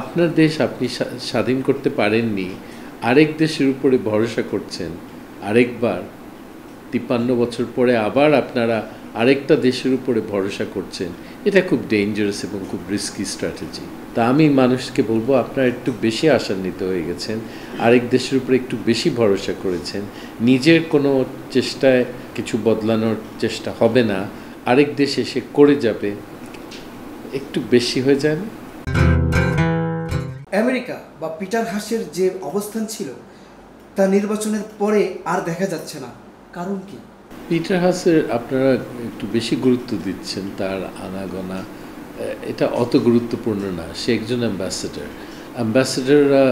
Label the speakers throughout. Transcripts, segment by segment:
Speaker 1: আপনার দেশ আপনি স্বাধীন করতে পারেননি, আরেক দেশের উপরে ভরসা করছেন। আরেকবার ৫৩ বছর পরে আবার আপনারা আরেকটা দেশের উপরে ভরসা করছেন। এটা খুব ডেঞ্জারাস এবং খুব রিস্কি স্ট্র্যাটেজি। তা আমি মানুষকে বলবো, আপনারা একটু বেশি আশান্বিত হয়ে গেছেন, আরেক দেশের উপরে একটু বেশি ভরসা করেছেন। নিজের কোনো চেষ্টায় কিছু বদলানোর চেষ্টা হবে না, আরেক দেশ এসে করে যাবে। একটু বেশি হয়ে যায় না?
Speaker 2: আমেরিকা বা পিটার হাসের যে অবস্থান ছিল তা নির্বাচনের পরে আর দেখা যাচ্ছে না, কারণ কি?
Speaker 1: পিটার হাসের আপনারা একটু বেশি গুরুত্ব দিচ্ছেন, তার আনাগোনা এটা অত গুরুত্বপূর্ণ না। সে একজন অ্যাম্বাসেডররা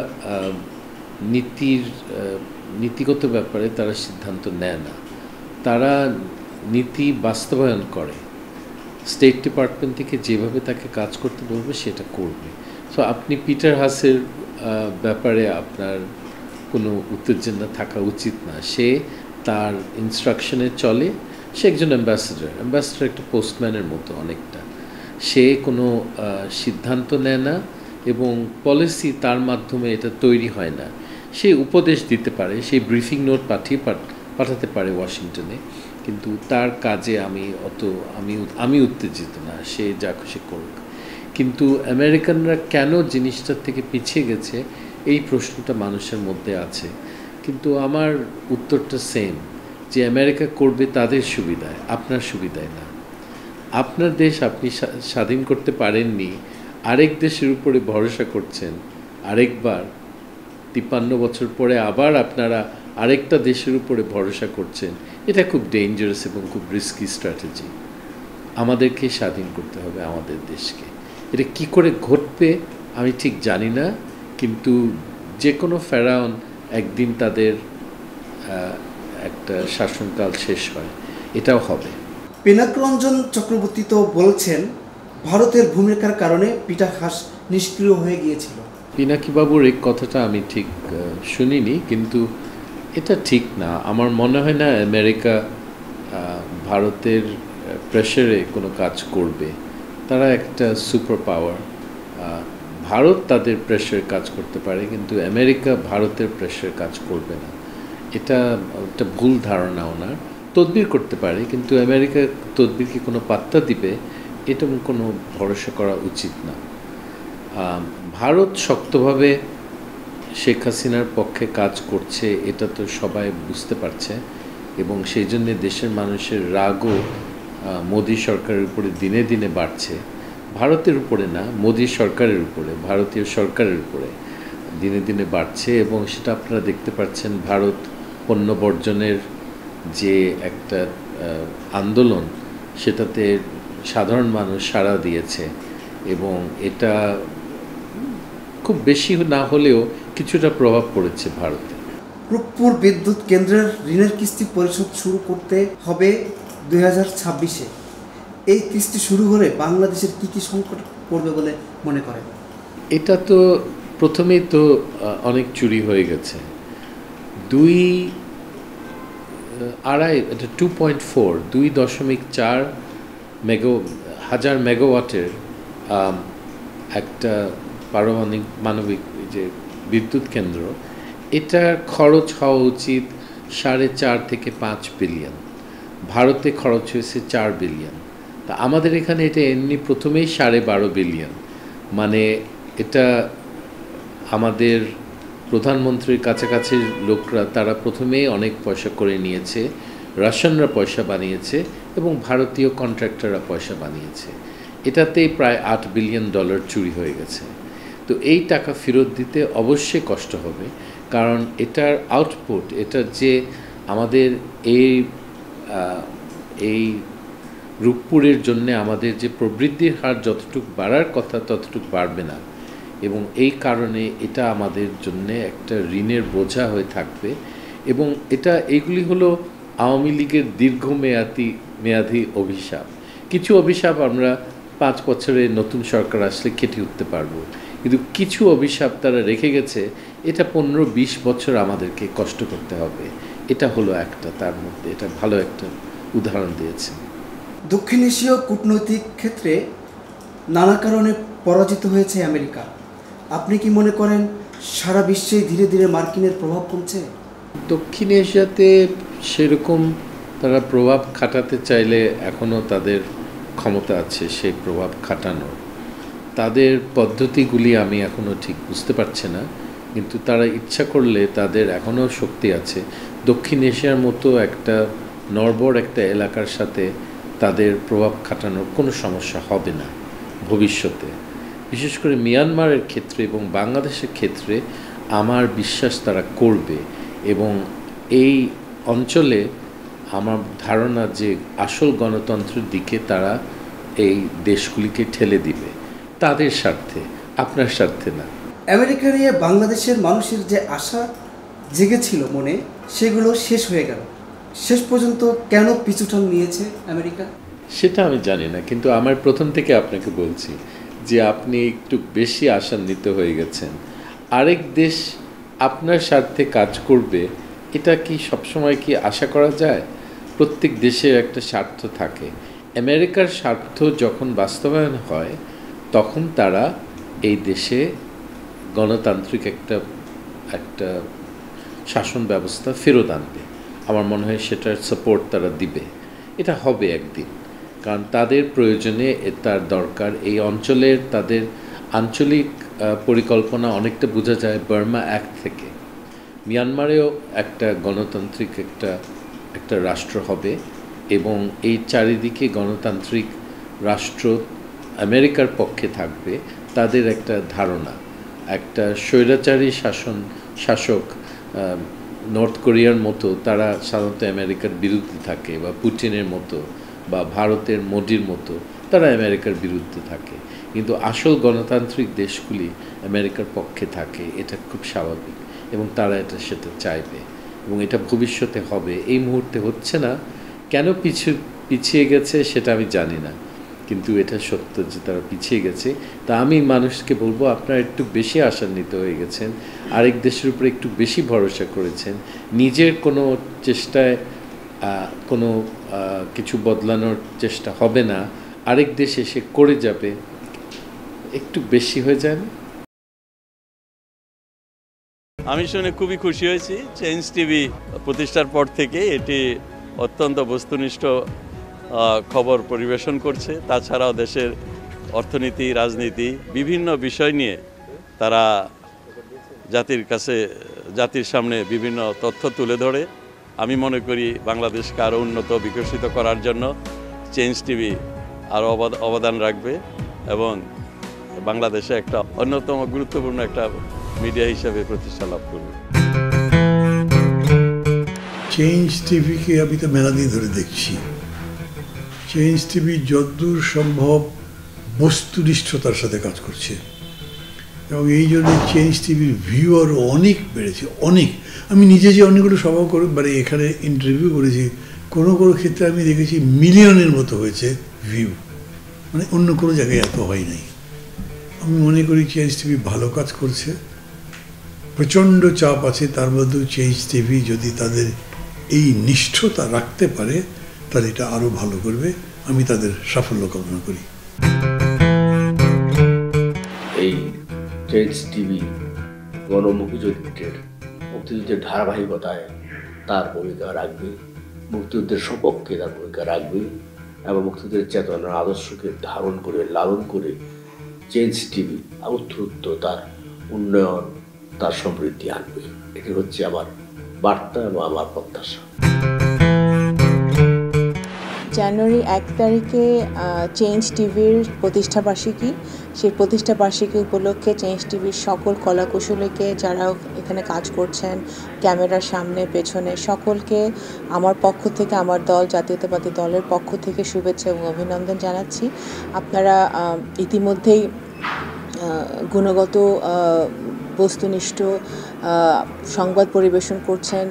Speaker 1: নীতিগত ব্যাপারে তারা সিদ্ধান্ত নেয় না, তারা নীতি বাস্তবায়ন করে। স্টেট ডিপার্টমেন্ট থেকে যেভাবে তাকে কাজ করতে বলবে সেটা করবে। সো আপনি পিটার হাসের ব্যাপারে আপনার কোনো উত্তেজনা থাকা উচিত না। সে তার ইনস্ট্রাকশনে চলে। সে একজন অ্যাম্বাসেডর একটা পোস্টম্যানের মতো অনেকটা। সে কোনো সিদ্ধান্ত নেয় না এবং পলিসি তার মাধ্যমে এটা তৈরি হয় না। সে উপদেশ দিতে পারে, সেই ব্রিফিং নোট পাঠাতে পারে ওয়াশিংটনে, কিন্তু তার কাজে আমি উত্তেজিত না। সে যা খুশি করুক। কিন্তু আমেরিকানরা কেন জিনিসটার থেকে পিছিয়ে গেছে, এই প্রশ্নটা মানুষের মধ্যে আছে। কিন্তু আমার উত্তরটা সেম, যে আমেরিকা করবে তাদের সুবিধায়, আপনার সুবিধায় না। আপনার দেশ আপনি স্বাধীন করতে পারেননি, আরেক দেশের উপরে ভরসা করছেন। আরেকবার ৫৩ বছর পরে আবার আপনারা আরেকটা দেশের উপরে ভরসা করছেন। এটা খুব ডেঞ্জারাস এবং খুব রিস্কি স্ট্র্যাটেজি। আমাদেরকে স্বাধীন করতে হবে আমাদের দেশকে। এটা কি করে ঘটবে আমি ঠিক জানি না, কিন্তু যে কোনো ফেরাউন একদিন তাদের একটা শাসনকাল শেষ হয়, এটাও হবে।
Speaker 2: পিনাকরঞ্জন চক্রবর্তী তো বলছেন ভারতের ভূমিকার কারণে পিটার হাস নিষ্ক্রিয় হয়ে গিয়েছিল।
Speaker 1: পিনাকিবাবুর এই কথাটা আমি ঠিক শুনিনি, কিন্তু এটা ঠিক না। আমার মনে হয় না আমেরিকা ভারতের প্রেশারে কোনো কাজ করবে। তারা একটা সুপার পাওয়ার। ভারত তাদের প্রেশারে কাজ করতে পারে, কিন্তু আমেরিকা ভারতের প্রেশারে কাজ করবে না। এটা একটা ভুল ধারণা ওনার। তদবির করতে পারে, কিন্তু আমেরিকা তদবিরকে কোনো পাত্তা দিবে এটা কোনো ভরসা করা উচিত না। ভারত শক্তভাবে শেখ হাসিনার পক্ষে কাজ করছে, এটা তো সবাই বুঝতে পারছে, এবং সেই জন্যে দেশের মানুষের রাগও মোদী সরকারের উপরে দিনে দিনে বাড়ছে। ভারতের উপরে না, মোদী সরকারের উপরে, ভারতীয় সরকারের উপরে দিনে দিনে বাড়ছে। এবং সেটা আপনারা দেখতে পাচ্ছেন, ভারত পণ্য বর্জনের যে একটা আন্দোলন, সেটাতে সাধারণ মানুষ সাড়া দিয়েছে, এবং এটা খুব বেশি না হলেও কিছুটা প্রভাব পড়েছে ভারতে।
Speaker 2: রূপপুর বিদ্যুৎ কেন্দ্রের ঋণের কিস্তি পরিশোধ শুরু করতে হবে 2026-এ। এই কিস্তি শুরু হলে বাংলাদেশের কী কী সংকট পড়বে বলে মনে করেন?
Speaker 1: এটা তো প্রথমেই তো অনেক চুরি হয়ে গেছে। 2.4 হাজার মেগাওয়াটের একটা পারমাণবিক যে বিদ্যুৎ কেন্দ্র, এটার খরচ হওয়া উচিত 4.5 থেকে 5 বিলিয়ন। ভারতে খরচ হয়েছে 4 বিলিয়ন। তা আমাদের এখানে এটা এমনি প্রথমেই 12.5 বিলিয়ন। মানে এটা আমাদের প্রধানমন্ত্রীর কাছাকাছি লোকরা তারা প্রথমেই অনেক পয়সা করে নিয়েছে, রাশিয়ানরা পয়সা বানিয়েছে এবং ভারতীয় কন্ট্রাক্টররা পয়সা বানিয়েছে। এটাতেই প্রায় $8 বিলিয়ন চুরি হয়ে গেছে। তো এই টাকা ফেরত দিতে অবশ্যই কষ্ট হবে, কারণ এটার আউটপুট, এটার যে আমাদের এই রূপপুরের জন্য আমাদের যে প্রবৃদ্ধির হার যতটুকু বাড়ার কথা ততটুকু বাড়বে না, এবং এই কারণে এটা আমাদের জন্য একটা ঋণের বোঝা হয়ে থাকবে। এবং এইগুলি হলো আওয়ামী লীগের দীর্ঘমেয়াদী অভিশাপ। কিছু অভিশাপ আমরা 5 বছরে নতুন সরকার আসলে কেটে উঠতে পারবো, কিন্তু কিছু অভিশাপ তারা রেখে গেছে, এটা 15-20 বছর আমাদেরকে কষ্ট করতে হবে। এটা হলো একটা, তার মধ্যে এটা ভালো একটা উদাহরণ দিয়েছে।
Speaker 2: দক্ষিণ এশীয় কূটনৈতিক ক্ষেত্রে নানা কারণে পরাজিত হয়েছে আমেরিকা। আপনি কি মনে করেন সারা বিশ্বে ধীরে ধীরে মার্কিনের প্রভাব কমছে?
Speaker 1: দক্ষিণ এশিয়াতে সেরকম তারা প্রভাব খাটাতে চাইলে এখনও তাদের ক্ষমতা আছে সেই প্রভাব খাটানোর। তাদের পদ্ধতিগুলি আমি এখনও ঠিক বুঝতে পারছি না, কিন্তু তারা ইচ্ছা করলে তাদের এখনও শক্তি আছে। দক্ষিণ এশিয়ার মতো একটা নড়বড় একটা এলাকার সাথে তাদের প্রভাব খাটানোর কোনো সমস্যা হবে না ভবিষ্যতে। বিশেষ করে মিয়ানমারের ক্ষেত্রে এবং বাংলাদেশের ক্ষেত্রে আমার বিশ্বাস তারা করবে, এবং এই অঞ্চলে আমার ধারণা যে আসল গণতন্ত্রের দিকে তারা এই দেশগুলিকে ঠেলে দিবে তাদের স্বার্থে, আপনার স্বার্থে না।
Speaker 2: আমেরিকা নিয়ে বাংলাদেশের মানুষের যে আশা জেগেছিল মনে, সেগুলো শেষ হয়ে গেল। শেষ পর্যন্ত কেন পিছুটান নিয়েছে আমেরিকা?
Speaker 1: সেটা আমি জানি না, কিন্তু আমার প্রথম থেকে আপনাকে বলছি যে আপনি একটু বেশি আশান্বিত হয়ে গেছেন। আরেক দেশ আপনার স্বার্থে কাজ করবে, এটা কি সবসময় কি আশা করা যায়? প্রত্যেক দেশের একটা স্বার্থ থাকে। আমেরিকার স্বার্থ যখন বাস্তবায়ন হয় তখন তারা এই দেশে গণতান্ত্রিক একটা শাসন ব্যবস্থা ফেরত আনবে। আমার মনে হয় সেটার সাপোর্ট তারা দিবে। এটা হবে একদিন, কারণ তাদের প্রয়োজনে তার দরকার। এই অঞ্চলের তাদের আঞ্চলিক পরিকল্পনা অনেকটা বোঝা যায় বার্মা অ্যাক্ট থেকে। মিয়ানমারেও একটা গণতান্ত্রিক একটা রাষ্ট্র হবে, এবং এই চারিদিকে গণতান্ত্রিক রাষ্ট্র আমেরিকার পক্ষে থাকবে। তাদের একটা ধারণা, একটা স্বৈরাচারী শাসক নর্থ কোরিয়ার মতো তারা সাধারণত আমেরিকার বিরুদ্ধে থাকে, বা পুতিনের মতো বা ভারতের মোদির মতো তারা আমেরিকার বিরুদ্ধে থাকে, কিন্তু আসল গণতান্ত্রিক দেশগুলি আমেরিকার পক্ষে থাকে। এটা খুব স্বাভাবিক, এবং তারা সেটা চাইবে, এবং এটা ভবিষ্যতে হবে। এই মুহূর্তে হচ্ছে না। কেন পিছিয়ে গেছে সেটা আমি জানি না, কিন্তু এটা সত্য যে তারা পিছিয়ে গেছে। তা আমি মানুষকে বলবো, আপনারা একটু বেশি আশান্বিত হয়ে গেছেন, আরেক দেশের উপরে একটু বেশি ভরসা করেছেন, নিজের কোনো চেষ্টায় কোনো কিছু বদলানোর চেষ্টা হবে না, আরেক দেশ এসে করে যাবে, একটু বেশি হয়ে যায় না?
Speaker 3: আমি শুনে খুবই খুশি হয়েছি। চেঞ্জ টিভি প্রতিষ্ঠার পর থেকে এটি অত্যন্ত বস্তুনিষ্ঠ খবর পরিবেশন করছে। তাছাড়াও দেশের অর্থনীতি, রাজনীতি, বিভিন্ন বিষয় নিয়ে তারা জাতির সামনে বিভিন্ন তথ্য তুলে ধরে। আমি মনে করি বাংলাদেশকে আরও উন্নত বিকশিত করার জন্য চেঞ্জ টিভি আরও অবদান রাখবে, এবং বাংলাদেশে একটা অন্যতম গুরুত্বপূর্ণ একটা মিডিয়া হিসেবে প্রতিষ্ঠা লাভ করবে।
Speaker 4: চেঞ্জ টিভিকে আমি তো মেলা দিন ধরে দেখছি। চেঞ্জ টিভি যতদূর সম্ভব বস্তুনিষ্ঠতার সাথে কাজ করছে, এবং এই জন্য চেঞ্জ টিভির ভিউ আরও অনেক বেড়েছে, অনেক। আমি নিজে যে অনেকগুলো সভা করে এখানে ইন্টারভিউ করেছি, কোনো ক্ষেত্রে আমি দেখেছি মিলিয়নের মতো হয়েছে ভিউ, মানে অন্য কোনো জায়গায় এত হয় নাই। আমি মনে করি চেঞ্জ টিভি ভালো কাজ করছে। প্রচণ্ড চাপ আছে, তার মধ্যেও চেঞ্জ টিভি যদি তাদের এই নিষ্ঠতা রাখতে পারে তাহলে এটা আরও ভালো করবে। আমি তাদের সাফল্য কামনা করি।
Speaker 5: এই চেঞ্জ টিভি মুক্তিযুদ্ধের ধারাবাহিকতায় তার ভূমিকা রাখবে, মুক্তিযুদ্ধের সপক্ষে তার ভূমিকা রাখবে, এবং মুক্তিযুদ্ধের চেতনার আদর্শকে ধারণ করে লালন করে চেঞ্জ টিভি উত্তরোত্তর তার উন্নয়ন, তার সমৃদ্ধি আনবে। এটি হচ্ছে আমার বার্তা এবং আমার প্রত্যাশা।
Speaker 6: জানুয়ারি 1 তারিখে চেঞ্জ টিভির প্রতিষ্ঠাবার্ষিকী। সেই প্রতিষ্ঠাবার্ষিকী উপলক্ষে চেঞ্জ টিভির সকল কলাকুশলীকে, যারা এখানে কাজ করছেন ক্যামেরার সামনে পেছনে, সকলকে আমার পক্ষ থেকে, আমার দল জাতীয়তাবাদী দলের পক্ষ থেকে শুভেচ্ছা এবং অভিনন্দন জানাচ্ছি। আপনারা ইতিমধ্যেই গুণগত বস্তুনিষ্ঠ সংবাদ পরিবেশন করছেন।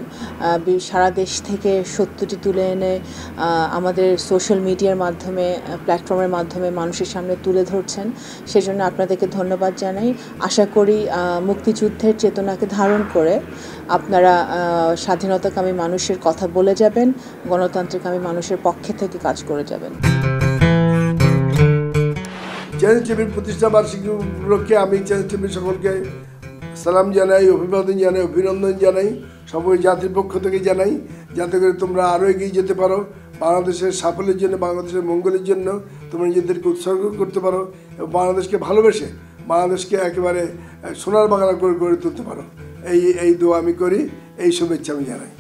Speaker 6: সারা দেশ থেকে সত্যটি তুলে এনে আমাদের সোশ্যাল মিডিয়ার মাধ্যমে, প্ল্যাটফর্মের মাধ্যমে মানুষের সামনে তুলে ধরছেন। সেজন্য আপনাদেরকে ধন্যবাদ জানাই। আশা করি মুক্তিযুদ্ধের চেতনাকে ধারণ করে আপনারা স্বাধীনতাকামী মানুষের কথা বলে যাবেন, গণতান্ত্রিকামী মানুষের পক্ষে থেকে কাজ করে যাবেন।
Speaker 7: চ্যানেল টিভির প্রতিষ্ঠা বার্ষিকী উপলক্ষে আমি চ্যানেল টিভির সকলকে সালাম জানাই, অভিবাদন জানাই, অভিনন্দন জানাই, সবাই জাতির পক্ষ থেকে জানাই, যাতে করে তোমরা আরও এগিয়ে যেতে পারো, বাংলাদেশের সাফল্যের জন্য, বাংলাদেশের মঙ্গলের জন্য তোমরা নিজেদেরকে উৎসর্গ করতে পারো এবং বাংলাদেশকে ভালোবেসে বাংলাদেশকে একেবারে সোনার বাংলা করে গড়ে তুলতে পারো। এই দোয়া আমি করি, এই শুভেচ্ছা আমি জানাই।